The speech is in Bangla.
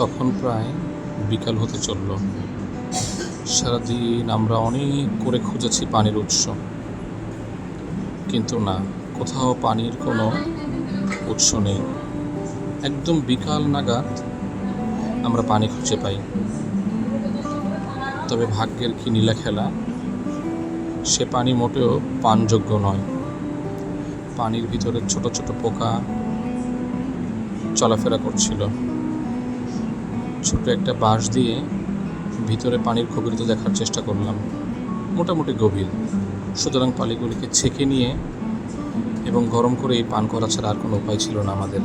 তখন প্রায় বিকাল হতে চলল। সারাদিন আমরা অনেক করে খুঁজেছি পানির উৎস, কিন্তু না, কোথাও পানির কোনো উৎস নেই। একদম বিকাল নাগাদ আমরা পানি খুঁজে পাই। তবে ভাগ্যের কি নীলা খেলা, সে পানি মোটেও পানযোগ্য নয়। পানির ভিতরে ছোট ছোট পোকা চলাফেরা করছিল। ছোট একটা বাঁশ দিয়ে ভিতরে পানির গভীরতা দেখার চেষ্টা করলাম। মোটামুটি গভীর, সুতরাং পানিগুলিকে ছেঁকে নিয়ে এবং গরম করে পান করা ছাড়া আর কোনো উপায় ছিল না আমাদের।